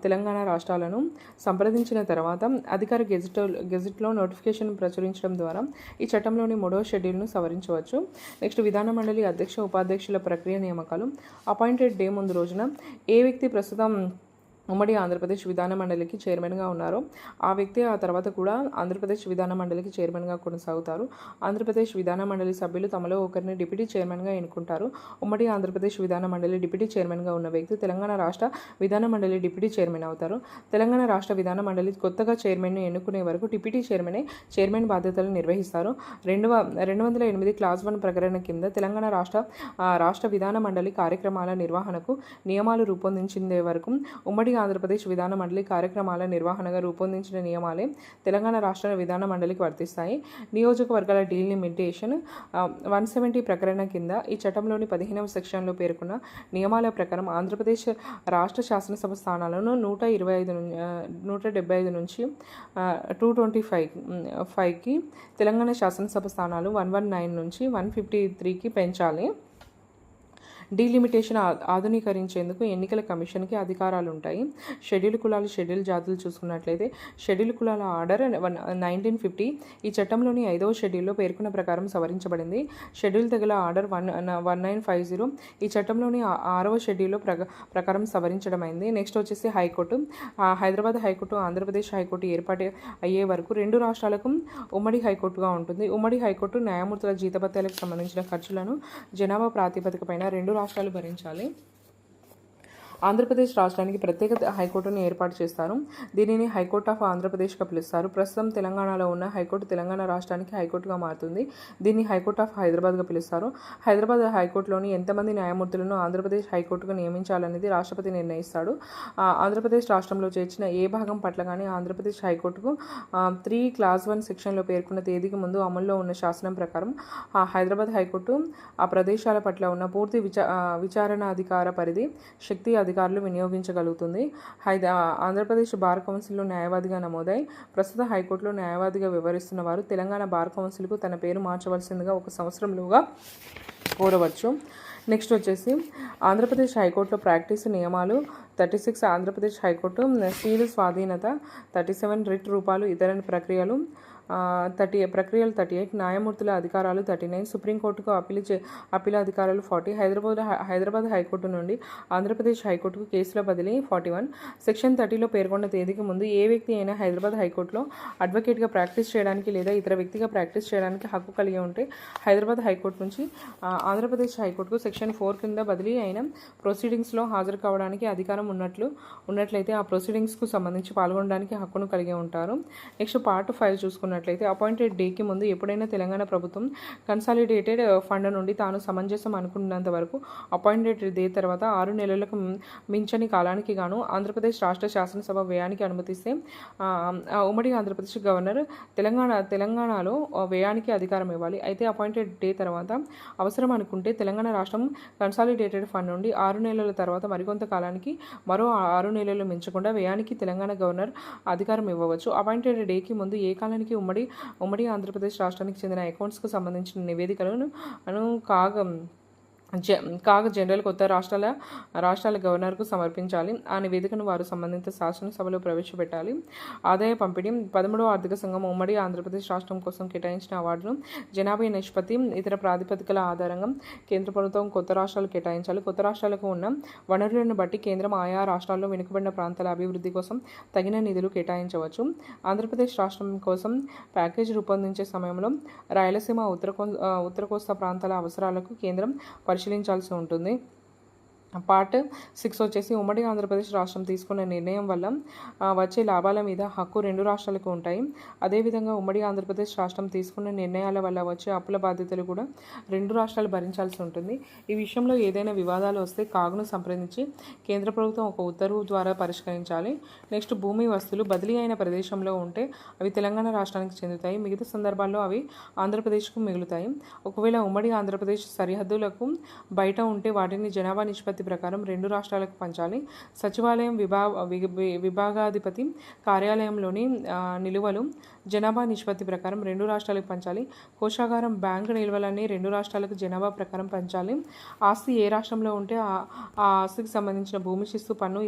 తెలంగాణ రాష్ట్రాలను సంప్రదించిన తర్వాత అధికార గెజిట్లో నోటిఫికేషన్ ప్రచురించడం ద్వారా ఈ చట్టంలోని 3వ షెడ్యూల్ను సవరించవచ్చు. నెక్స్ట్ విధాన మండలి అధ్యక్ష, ఉపాధ్యక్షుల ప్రక్రియ నియామకాలు. అపాయింటెడ్ డే ముందు రోజున ఏ వ్యక్తి ప్రస్తుతం ఉమ్మడి ఆంధ్రప్రదేశ్ విధాన మండలికి చైర్మన్గా ఉన్నారో ఆ వ్యక్తి ఆ తర్వాత కూడా ఆంధ్రప్రదేశ్ విధాన మండలికి చైర్మన్గా కొనసాగుతారు. ఆంధ్రప్రదేశ్ విధాన మండలి సభ్యులు తమలో ఒకరిని డిప్యూటీ చైర్మన్గా ఎన్నుకుంటారు. ఉమ్మడి ఆంధ్రప్రదేశ్ విధాన మండలి డిప్యూటీ చైర్మన్గా ఉన్న వ్యక్తి తెలంగాణ రాష్ట్ర విధాన మండలి డిప్యూటీ చైర్మన్ అవుతారు. తెలంగాణ రాష్ట్ర విధాన మండలి కొత్తగా చైర్మన్ను ఎన్నుకునే వరకు డిప్యూటీ చైర్మన్ బాధ్యతలు నిర్వహిస్తారు. 208 క్లాస్ 1 ప్రకటన కింద తెలంగాణ రాష్ట్ర విధాన మండలి కార్యక్రమాల నిర్వహణకు నియమాలు రూపొందించిందే వరకు ఉమ్మడి ఆంధ్రప్రదేశ్ విధాన మండలి కార్యక్రమాల నిర్వహణగా రూపొందించిన నియమాలే తెలంగాణ రాష్ట్ర విధాన మండలికి వర్తిస్తాయి. నియోజకవర్గాల డీలిమిటేషన్ 170 ప్రకటన కింద ఈ చట్టంలోని 15వ సెక్షన్లో పేర్కొన్న నియమాల ప్రకారం ఆంధ్రప్రదేశ్ రాష్ట్ర శాసనసభ స్థానాలను 175 నుంచి 225కి, తెలంగాణ శాసనసభ స్థానాలు 119 నుంచి 153కి పెంచాలి. డీలిమిటేషన్ ఆధునీకరించేందుకు ఎన్నికల కమిషన్కి అధికారాలు ఉంటాయి. షెడ్యూల్ కులాలు, షెడ్యూల్ జాతులు చూసుకున్నట్లయితే షెడ్యూల్ కులాల ఆర్డర్ 1950 ఈ చట్టంలోని 5వ షెడ్యూల్లో పేర్కొన్న ప్రకారం సవరించబడింది. షెడ్యూల్ తెగల ఆర్డర్ 1950 ఈ చట్టంలోని 6వ షెడ్యూల్లో ప్రకారం సవరించడమైంది. నెక్స్ట్ వచ్చేసి high court. Hyderabad high court Andhra Pradesh high court ఏర్పాటు అయ్యే వరకు 2 రాష్ట్రాలకు ఉమ్మడి హైకోర్టుగా ఉంటుంది. ఉమ్మడి హైకోర్టు న్యాయమూర్తుల జీతభత్యాలకు సంబంధించిన ఖర్చులను జనాభా ప్రాతిపదికపైన 2 రాష్ట్రాలు భరించాలి. ఆంధ్రప్రదేశ్ రాష్ట్రానికి ప్రత్యేక హైకోర్టును ఏర్పాటు చేస్తారు. దీనిని హైకోర్ట్ ఆఫ్ ఆంధ్రప్రదేశ్గా పిలుస్తారు. ప్రస్తుతం తెలంగాణలో ఉన్న హైకోర్టు తెలంగాణ రాష్ట్రానికి హైకోర్టుగా మారుతుంది. దీన్ని హైకోర్ట్ ఆఫ్ హైదరాబాద్గా పిలుస్తారు. హైదరాబాద్ హైకోర్టులోని ఎంతమంది న్యాయమూర్తులను ఆంధ్రప్రదేశ్ హైకోర్టుగా నియమించాలనేది రాష్ట్రపతి నిర్ణయిస్తాడు. ఆంధ్రప్రదేశ్ రాష్ట్రంలో చేర్చిన ఏ భాగం పట్ల కానీ ఆంధ్రప్రదేశ్ హైకోర్టుకు 3 క్లాస్ 1 సెక్షన్లో పేర్కొన్న తేదీకి ముందు అమల్లో ఉన్న శాసనం ప్రకారం హైదరాబాద్ హైకోర్టు ఆ ప్రదేశాల పట్ల ఉన్న పూర్తి విచారణాధికార పరిధి, శక్తి, అధికారులు వినియోగించగలుగుతుంది. ఆంధ్రప్రదేశ్ బార్ కౌన్సిల్లో న్యాయవాదిగా నమోదై ప్రస్తుత హైకోర్టులో న్యాయవాదిగా వ్యవహరిస్తున్న వారు తెలంగాణ బార్ కౌన్సిల్కు తన పేరు మార్చవలసిందిగా 1 సంవత్సరంలోగా కోరవచ్చు. నెక్స్ట్ వచ్చేసి ఆంధ్రప్రదేశ్ హైకోర్టులో ప్రాక్టీస్ నియమాలు. 36 ఆంధ్రప్రదేశ్ హైకోర్టు సీలు స్వాధీనత. 37 రిట్ రూపాలు, ఇతర ప్రక్రియలు. 38 న్యాయమూర్తుల అధికారాలు. 39 సుప్రీంకోర్టుకు అప్పీల్ అధికారాలు. 40 హైదరాబాద్ హైకోర్టు నుండి ఆంధ్రప్రదేశ్ హైకోర్టుకు కేసుల బదిలీ. 41 సెక్షన్ 30లో పేర్కొన్న తేదీకి ముందు ఏ వ్యక్తి అయినా హైదరాబాద్ హైకోర్టులో అడ్వకేట్గా ప్రాక్టీస్ చేయడానికి లేదా ఇతర వ్యక్తిగా ప్రాక్టీస్ చేయడానికి హక్కు కలిగి ఉంటే హైదరాబాద్ హైకోర్టు నుంచి ఆంధ్రప్రదేశ్ హైకోర్టుకు సెక్షన్ 4 కింద బదిలీ అయిన ప్రొసీడింగ్స్లో హాజరు కావడానికి అధికారం ఉన్నట్లయితే ఆ ప్రొసీడింగ్స్కు సంబంధించి పాల్గొనడానికి హక్కును కలిగి ఉంటారు. నెక్స్ట్ పార్ట్ 5 చూసుకున్నట్లయితే చూసుకున్నట్లయితే అపాయింటెడ్ డేకి ముందు ఎప్పుడైనా తెలంగాణ ప్రభుత్వం కన్సాలిడేటెడ్ ఫండ్ నుండి తాను సమంజసం అనుకున్నంత వరకు అపాయింటెడ్ డే తర్వాత 6 నెలలకు మించని కాలానికి గాను ఆంధ్రప్రదేశ్ రాష్ట్ర శాసనసభ వ్యయానికి అనుమతిస్తే ఉమ్మడి ఆంధ్రప్రదేశ్ గవర్నర్ తెలంగాణలో వ్యయానికి అధికారం ఇవ్వాలి. అయితే అపాయింటెడ్ డే తర్వాత అవసరం అనుకుంటే తెలంగాణ రాష్ట్రం కన్సాలిడేటెడ్ ఫండ్ నుండి 6 నెలల తర్వాత మరికొంత కాలానికి మరో 6 నెలలు మించకుండా వ్యయానికి తెలంగాణ గవర్నర్ అధికారం ఇవ్వవచ్చు. అపాయింటెడ్ డేకి ముందు ఏ కాలానికి ఉమ్మడి ఆంధ్రప్రదేశ్ రాష్ట్రానికి చెందిన అకౌంట్స్కు సంబంధించిన నివేదికలను కాగా జనరల్ కొత్త రాష్ట్రాల గవర్నర్కు సమర్పించాలి. ఆ నివేదికను వారు సంబంధిత శాసనసభలో ప్రవేశపెట్టాలి. ఆదాయ పంపిణీ 13వ ఆర్థిక సంఘం ఉమ్మడి ఆంధ్రప్రదేశ్ రాష్ట్రం కోసం కేటాయించిన అవార్డును జనాభా నిష్పత్తి ఇతర ప్రాతిపదికల ఆధారంగా కేంద్ర ప్రభుత్వం కొత్త రాష్ట్రాలు కేటాయించాలి. కొత్త రాష్ట్రాలకు ఉన్న వనరులను బట్టి కేంద్రం ఆయా రాష్ట్రాల్లో వెనుకబడిన ప్రాంతాల అభివృద్ధి కోసం తగిన నిధులు కేటాయించవచ్చు. ఆంధ్రప్రదేశ్ రాష్ట్రం కోసం ప్యాకేజీ రూపొందించే సమయంలో రాయలసీమ ఉత్తర కోస్తా ప్రాంతాల అవసరాలకు కేంద్రం పరిశీలించాల్సి ఉంటుంది. పార్ట్ 6 వచ్చేసి ఉమ్మడి ఆంధ్రప్రదేశ్ రాష్ట్రం తీసుకున్న నిర్ణయం వల్ల వచ్చే లాభాల మీద హక్కు 2 రాష్ట్రాలకు ఉంటాయి. అదేవిధంగా ఉమ్మడి ఆంధ్రప్రదేశ్ రాష్ట్రం తీసుకున్న నిర్ణయాల వల్ల వచ్చే అప్పుల బాధ్యతలు కూడా 2 రాష్ట్రాలు భరించాల్సి ఉంటుంది. ఈ విషయంలో ఏదైనా వివాదాలు వస్తే కాగును సంప్రదించి కేంద్ర ప్రభుత్వం ఒక ఉత్తర్వు ద్వారా పరిష్కరించాలి. నెక్స్ట్ భూమి వస్తువులు బదిలీ అయిన ప్రదేశంలో ఉంటే అవి తెలంగాణ రాష్ట్రానికి చెందుతాయి. మిగతా సందర్భాల్లో అవి ఆంధ్రప్రదేశ్కు మిగులుతాయి. ఒకవేళ ఉమ్మడి ఆంధ్రప్రదేశ్ సరిహద్దులకు బయట ఉంటే వాటిని జనాభా నిష్పత్తి ప్రకారం 2 రాష్ట్రాలకు పంచాలి. సచివాలయం విభాగాధిపతి కార్యాలయంలోని నిలువలు జనాభా నిష్పత్తి ప్రకారం 2 రాష్ట్రాలకు పంచాలి. కోశాగారం బ్యాంకు నిల్వలన్నీ 2 రాష్ట్రాలకు జనాభా ప్రకారం పంచాలి. ఆస్తి ఏ రాష్ట్రంలో ఉంటే ఆ ఆస్తికి సంబంధించిన భూమి శిస్తు పన్ను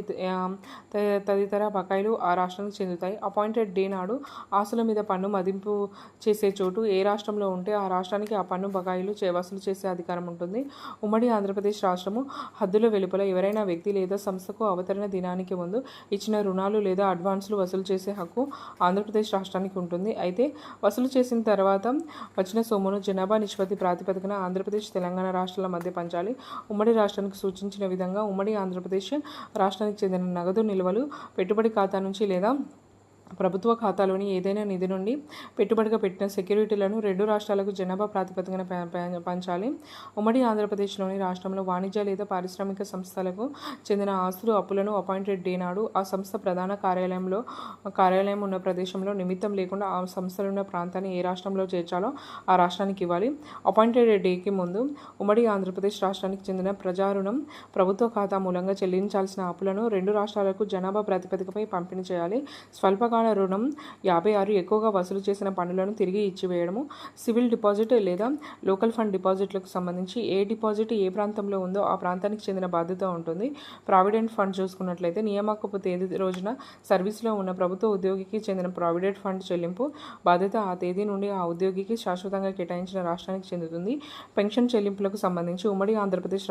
తదితర బకాయిలు ఆ రాష్ట్రానికి చెందుతాయి. అపాయింటెడ్ డే నాడు ఆస్తుల మీద పన్ను మదింపు చేసే చోటు ఏ రాష్ట్రంలో ఉంటే ఆ రాష్ట్రానికి ఆ పన్ను బకాయిలు వసూలు చేసే అధికారం ఉంటుంది. ఉమ్మడి ఆంధ్రప్రదేశ్ రాష్ట్రము హద్దుల వెలుపల ఎవరైనా వ్యక్తి లేదా సంస్థకు అవతరణ దినానికి ముందు ఇచ్చిన రుణాలు లేదా అడ్వాన్సులు వసూలు చేసే హక్కు ఆంధ్రప్రదేశ్ రాష్ట్రానికి ఉంటుంది. అయితే వసూలు చేసిన తర్వాత వచ్చిన సొమ్మును జనాభా నిష్పత్తి ప్రాతిపదికన ఆంధ్రప్రదేశ్ తెలంగాణ రాష్ట్రాల మధ్య పంచాలి. ఉమ్మడి రాష్ట్రానికి సూచించిన విధంగా ఉమ్మడి ఆంధ్రప్రదేశ్ రాష్ట్రానికి చెందిన నగదు నిల్వలు పెట్టుబడి ఖాతా నుంచి లేదా ప్రభుత్వ ఖాతాలోని ఏదైనా నిధి నుండి పెట్టుబడిగా పెట్టిన సెక్యూరిటీలను 2 రాష్ట్రాలకు జనాభా ప్రాతిపదికన పంచాలి. ఉమ్మడి ఆంధ్రప్రదేశ్లోని రాష్ట్రంలో వాణిజ్య లేదా పారిశ్రామిక సంస్థలకు చెందిన ఆస్తులు అప్పులను అపాయింటెడ్ డే నాడు ఆ సంస్థ ప్రధాన కార్యాలయం ఉన్న ప్రదేశంలో నిమిత్తం లేకుండా ఆ సంస్థలున్న ప్రాంతాన్ని ఏ రాష్ట్రంలో చేర్చాలో ఆ రాష్ట్రానికి ఇవ్వాలి. అపాయింటెడ్ డేకి ముందు ఉమ్మడి ఆంధ్రప్రదేశ్ రాష్ట్రానికి చెందిన ప్రజారుణం ప్రభుత్వ ఖాతా మూలంగా చెల్లించాల్సిన అప్పులను 2 రాష్ట్రాలకు జనాభా ప్రాతిపదికపై పంపిణీ చేయాలి. స్వల్పకాల రుణం 56 ఎక్కువగా వసూలు చేసిన పన్నులను తిరిగి ఇచ్చివేయడము. సివిల్ డిపాజిట్ లేదా లోకల్ ఫండ్ డిపాజిట్లకు సంబంధించి ఏ డిపాజిట్ ఏ ప్రాంతంలో ఉందో ఆ ప్రాంతానికి చెందిన బాధ్యత ఉంటుంది. ప్రావిడెంట్ ఫండ్ చూసుకున్నట్లయితే నియామకపు తేదీ రోజున సర్వీస్లో ఉన్న ప్రభుత్వ ఉద్యోగికి చెందిన ప్రావిడెంట్ ఫండ్ చెల్లింపు బాధ్యత ఆ తేదీ నుండి ఆ ఉద్యోగికి శాశ్వతంగా కేటాయించిన రాష్ట్రానికి చెందుతుంది. పెన్షన్ చెల్లింపులకు సంబంధించి ఉమ్మడి ఆంధ్రప్రదేశ్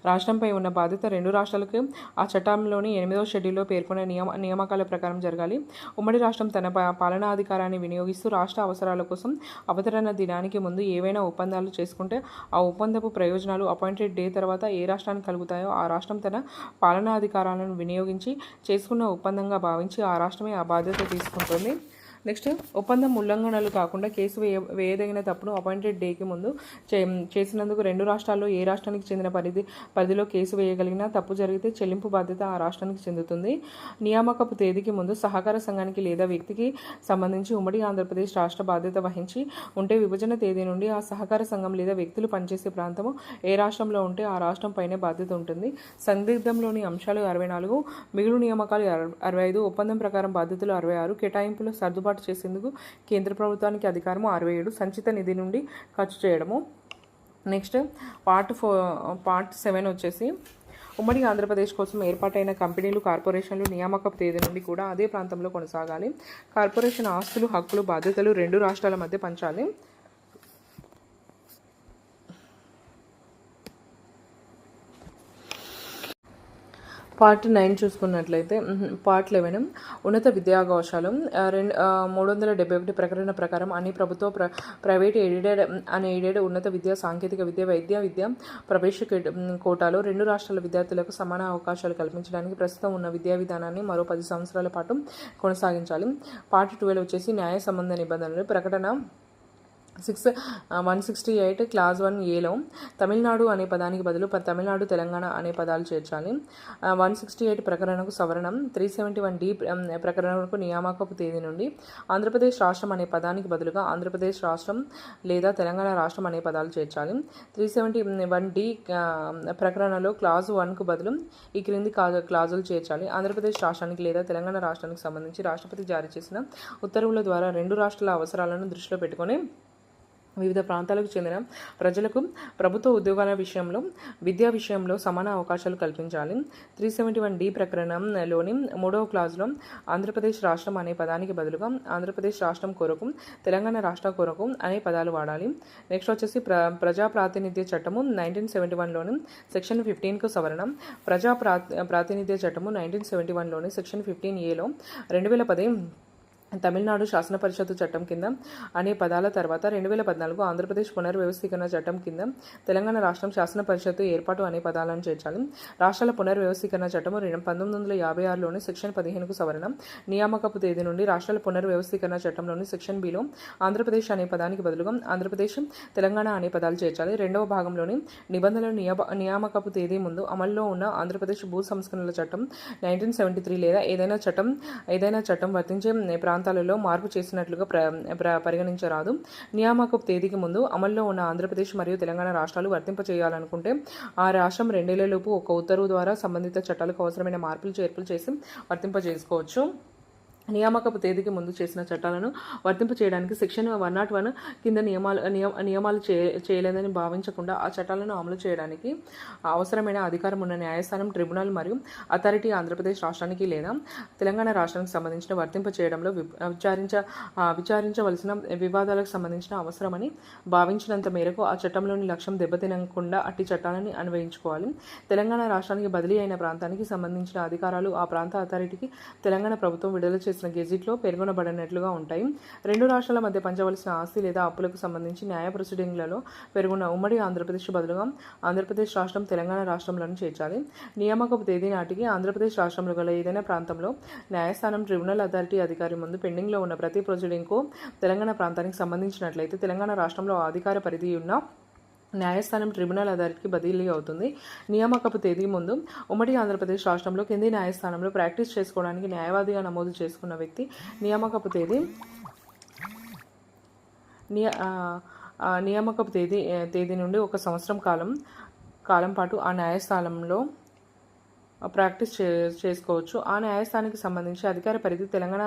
రాష్ట్రంపై ఉన్న బాధ్యత 2 రాష్ట్రాలకు ఆ చట్టంలోని 8వ షెడ్యూల్లో పేర్కొన్న నియామకాల ప్రకారం జరగాలి. ఉమ్మడి రాష్ట్రం తన పాలనాధికారాన్ని వినియోగిస్తూ రాష్ట్ర అవసరాల కోసం అవతరణ దినానికి ముందు ఏవైనా ఒప్పందాలు చేసుకుంటే ఆ ఒప్పందపు ప్రయోజనాలు అపాయింటెడ్ డే తర్వాత ఏ రాష్ట్రానికి కలుగుతాయో ఆ రాష్ట్రం తన పాలనాధికారాలను వినియోగించి చేసుకున్న ఒప్పందంగా భావించి ఆ రాష్ట్రమే ఆ బాధ్యత తీసుకుంటుంది. నెక్స్ట్ ఒప్పందం ఉల్లంఘనలు కాకుండా కేసు వేయదగిన తప్పును అపాయింటెడ్ డేకి ముందు చేసినందుకు 2 రాష్ట్రాల్లో ఏ రాష్ట్రానికి చెందిన పరిధిలో కేసు వేయగలిగినా తప్పు జరిగితే చెల్లింపు బాధ్యత ఆ రాష్ట్రానికి చెందుతుంది. నియామకపు తేదీకి ముందు సహకార సంఘానికి లేదా వ్యక్తికి సంబంధించి ఉమ్మడి ఆంధ్రప్రదేశ్ రాష్ట్ర బాధ్యత వహించి ఉంటే విభజన తేదీ నుండి ఆ సహకార సంఘం లేదా వ్యక్తులు పనిచేసే ప్రాంతము ఏ రాష్ట్రంలో ఉంటే ఆ రాష్ట్రం పైనే బాధ్యత ఉంటుంది. సందిగ్ధంలోని అంశాలు 64, మిగులు నియామకాలు 65, ఒప్పందం ప్రకారం బాధ్యతలు 66, కేటాయింపులు సర్దుబాటు చేసేందుకు కేంద్ర ప్రభుత్వానికి అధికారము 67, సంచిత నిధి నుండి ఖర్చు చేయడము. నెక్స్ట్ పార్ట్ 7 వచ్చేసి ఉమ్మడి ఆంధ్రప్రదేశ్ కోసం ఏర్పాటైన కంపెనీలు కార్పొరేషన్లు నియామకపు తేదీ నుండి కూడా అదే ప్రాంతంలో కొనసాగాలి. కార్పొరేషన్ ఆస్తులు హక్కులు బాధ్యతలు 2 రాష్ట్రాల మధ్య పంచాలి. పార్ట్ 9 చూసుకున్నట్లయితే పార్ట్ 11 ఉన్నత విద్యావకాశాలు 371 ప్రకటన ప్రకారం అన్ని ప్రభుత్వ ప్రైవేట్ ఎయిడెడ్ అన్ఎయిడెడ్ ఉన్నత విద్య సాంకేతిక విద్య విద్య ప్రవేశ కోటాలో 2 రాష్ట్రాల విద్యార్థులకు సమాన అవకాశాలు కల్పించడానికి ప్రస్తుతం ఉన్న విద్యా విధానాన్ని మరో 10 సంవత్సరాల పాటు కొనసాగించాలి. పార్ట్ 12 వచ్చేసి న్యాయ సంబంధ నిబంధనలు ప్రకటన 168 క్లాస్ 1A తమిళనాడు అనే పదానికి బదులు తమిళనాడు తెలంగాణ అనే పదాలు చేర్చాలి. 168 ప్రకరణకు సవరణం. 371D ప్రకరణకు నియామకపు తేదీ నుండి ఆంధ్రప్రదేశ్ రాష్ట్రం అనే పదానికి బదులుగా ఆంధ్రప్రదేశ్ రాష్ట్రం లేదా తెలంగాణ రాష్ట్రం అనే పదాలు చేర్చాలి. 371D ప్రకరణలో క్లాజు 1కు బదులు ఈ క్రింది క్లాజులు చేర్చాలి. ఆంధ్రప్రదేశ్ రాష్ట్రానికి లేదా తెలంగాణ రాష్ట్రానికి సంబంధించి రాష్ట్రపతి జారీ చేసిన ఉత్తర్వుల ద్వారా 2 రాష్ట్రాల అవసరాలను దృష్టిలో పెట్టుకొని వివిధ ప్రాంతాలకు చెందిన ప్రజలకు ప్రభుత్వ ఉద్యోగాల విషయంలో విద్యా విషయంలో సమాన అవకాశాలు కల్పించాలి. 371D ప్రకరణంలోని 3వ క్లాజులో ఆంధ్రప్రదేశ్ రాష్ట్రం అనే పదానికి బదులుగా ఆంధ్రప్రదేశ్ రాష్ట్రం కొరకు తెలంగాణ రాష్ట్రం కొరకు అనే పదాలు వాడాలి. నెక్స్ట్ వచ్చేసి ప్రజా ప్రాతినిధ్య చట్టము 1971లోని సెక్షన్ 15కు సవరణ. ప్రజా ప్రాతినిధ్య చట్టము 1971లోని సెక్షన్ 15Aలో 2010 తమిళనాడు శాసన పరిషత్తు చట్టం కింద అనే పదాల తర్వాత 2014 ఆంధ్రప్రదేశ్ పునర్వ్యవస్థీకరణ చట్టం కింద తెలంగాణ రాష్ట్రం శాసన పరిషత్తు ఏర్పాటు అనే పదాలను చేర్చాలి. రాష్ట్రాల పునర్వ్యవస్థీకరణ చట్టం 1956లోని సెక్షన్ 15కు సవరణ. నియామకపు తేదీ నుండి రాష్ట్రాల పునర్వ్యవస్థీకరణ చట్టంలోని సెక్షన్ బిలో ఆంధ్రప్రదేశ్ అనే పదానికి బదులుగా ఆంధ్రప్రదేశ్ తెలంగాణ అనే పదాలు చేర్చాలి. 2వ భాగంలోని నిబంధనలు నియామకపు తేదీ ముందు అమల్లో ఉన్న ఆంధ్రప్రదేశ్ భూ సంస్కరణల చట్టం 1973 లేదా ఏదైనా చట్టం వర్తించే ప్రాంతాలలో మార్పు చేసినట్లుగా పరిగణించరాదు. నియామకపు తేదీకి ముందు అమల్లో ఉన్న ఆంధ్రప్రదేశ్ మరియు తెలంగాణ రాష్ట్రాలు వర్తింపచేయాలనుకుంటే ఆ రాష్ట్రం 2 ఏళ్లలోపు ఒక ఉత్తర్వు ద్వారా సంబంధిత చట్టాలకు అవసరమైన మార్పులు చేర్పులు చేసి వర్తింపజేసుకోవచ్చు. నియామకపు తేదీకి ముందు చేసిన చట్టాలను వర్తింప చేయడానికి సెక్షన్ 101 కింద నియమాలు చేయలేదని భావించకుండా ఆ చట్టాలను అమలు చేయడానికి అవసరమైన అధికారం ఉన్న న్యాయస్థానం, ట్రిబ్యునల్ మరియు అథారిటీ ఆంధ్రప్రదేశ్ రాష్ట్రానికి లేదా తెలంగాణ రాష్ట్రానికి సంబంధించిన వర్తింప చేయడంలో విచారించవలసిన వివాదాలకు సంబంధించిన అవసరమని భావించినంత మేరకు ఆ చట్టంలోని లక్ష్యం దెబ్బతినకుండా అట్టి చట్టాలని అన్వయించుకోవాలి. తెలంగాణ రాష్ట్రానికి బదిలీ అయిన ప్రాంతానికి సంబంధించిన అధికారాలు ఆ ప్రాంత అథారిటీకి తెలంగాణ ప్రభుత్వం విడుదల చేసిన గెజిట్లో పేర్కొనబడినట్లుగా ఉంటాయి. 2 రాష్ట్రాల మధ్య పంచవలసిన ఆస్తి లేదా అప్పులకు సంబంధించి న్యాయ ప్రొసీడింగ్లలో పేర్కొన్న ఉమ్మడి ఆంధ్రప్రదేశ్ బదులుగా ఆంధ్రప్రదేశ్ రాష్ట్రం తెలంగాణ రాష్ట్రంలను చేర్చాలి. నియామకపు తేదీ నాటికి ఆంధ్రప్రదేశ్ రాష్ట్రంలో గల ఏదైనా ప్రాంతంలో న్యాయస్థానం, ట్రిబ్యునల్, అథారిటీ అధికారి ముందు పెండింగ్లో ఉన్న ప్రతి ప్రొసీడింగ్కు తెలంగాణ ప్రాంతానికి సంబంధించినట్లయితే తెలంగాణ రాష్ట్రంలో అధికార పరిధి ఉన్న న్యాయస్థానం, ట్రిబ్యునల్ అథారిటీకి బదిలీ అవుతుంది. నియామకపు తేదీ ముందు ఉమ్మడి ఆంధ్రప్రదేశ్ రాష్ట్రంలో కింది న్యాయస్థానంలో ప్రాక్టీస్ చేసుకోవడానికి న్యాయవాదిగా నమోదు చేసుకున్న వ్యక్తి నియామకపు తేదీ నుండి 1 సంవత్సరం కాలం పాటు ఆ న్యాయస్థానంలో ప్రాక్టీస్ చేసుకోవచ్చు. ఆ న్యాయస్థానానికి సంబంధించి అధికార పరిధి తెలంగాణ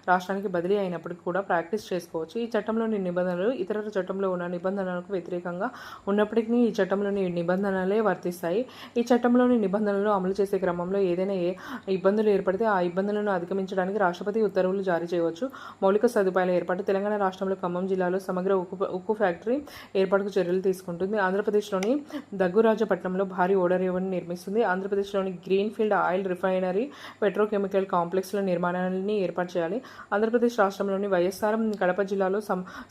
రాష్ట్రానికి బదిలీ అయినప్పటికీ కూడా ప్రాక్టీస్ చేసుకోవచ్చు. ఈ చట్టంలోని నిబంధనలు ఇతర చట్టంలో ఉన్న నిబంధనలకు వ్యతిరేకంగా ఉన్నప్పటికీ ఈ చట్టంలోని నిబంధనలే వర్తిస్తాయి. ఈ చట్టంలోని నిబంధనలు అమలు చేసే క్రమంలో ఏదైనా ఇబ్బందులు ఏర్పడితే ఆ ఇబ్బందులను అధిగమించడానికి రాష్ట్రపతి ఉత్తర్వులు జారీ చేయవచ్చు. మౌలిక సదుపాయాల ఏర్పాటు. తెలంగాణ రాష్ట్రంలో ఖమ్మం జిల్లాలో సమగ్ర ఉక్కు ఫ్యాక్టరీ ఏర్పాటుకు చర్యలు తీసుకుంటుంది. ఆంధ్రప్రదేశ్లోని దగ్గురాజపట్నంలో భారీ ఓడరేవుని నిర్మిస్తుంది. ఆంధ్రప్రదేశ్లోని గ్రీన్ఫీల్డ్ ఆయిల్ రిఫైనరీ, పెట్రోకెమికల్ కాంప్లెక్స్ల నిర్మాణాన్ని ఏర్పాటు చేయాలి. ఆంధ్రప్రదేశ్ రాష్ట్రంలోని వైఎస్ఆర్ కడప జిల్లాలో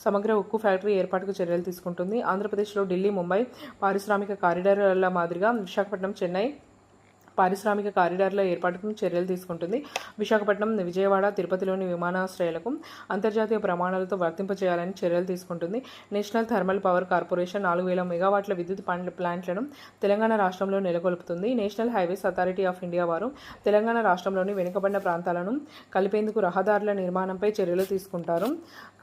సమగ్ర ఉక్కు ఫ్యాక్టరీ ఏర్పాటుకు చర్యలు తీసుకుంటుంది. ఆంధ్రప్రదేశ్లో ఢిల్లీ, ముంబై పారిశ్రామిక కారిడార్ల మాదిరిగా విశాఖపట్నం, చెన్నై పారిశ్రామిక కారిడార్ల ఏర్పాటుకు చర్యలు తీసుకుంటుంది. విశాఖపట్నం, విజయవాడ, తిరుపతిలోని విమానాశ్రయాలకు అంతర్జాతీయ ప్రమాణాలతో వర్తింపచేయాలని చర్యలు తీసుకుంటుంది. నేషనల్ థర్మల్ పవర్ కార్పొరేషన్ 4000 మెగావాట్ల విద్యుత్ ప్లాంట్లను తెలంగాణ రాష్ట్రంలో నెలకొల్పుతుంది. National highways authority of India వారు తెలంగాణ రాష్ట్రంలోని వెనుకబడిన ప్రాంతాలను కలిపేందుకు రహదారుల నిర్మాణంపై చర్యలు తీసుకుంటారు.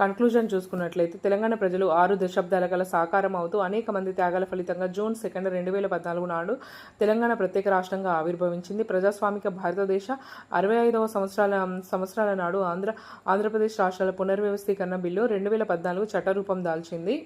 కన్క్లూజన్ చూసుకున్నట్లయితే తెలంగాణ ప్రజలు 6 దశాబ్దాల కల సాకారం అవుతూ అనేక మంది త్యాగాల ఫలితంగా జూన్ 2, 2014 నాడు తెలంగాణ ప్రత్యేక రాష్ట్రంగా ఆవిర్భవించింది. ప్రజాస్వామిక భారతదేశ 65వ సంవత్సరాల నాడు ఆంధ్రప్రదేశ్ రాష్ట్రాల పునర్వ్యవస్థీకరణ బిల్లు 2014 చట్టరూపం దాల్చింది.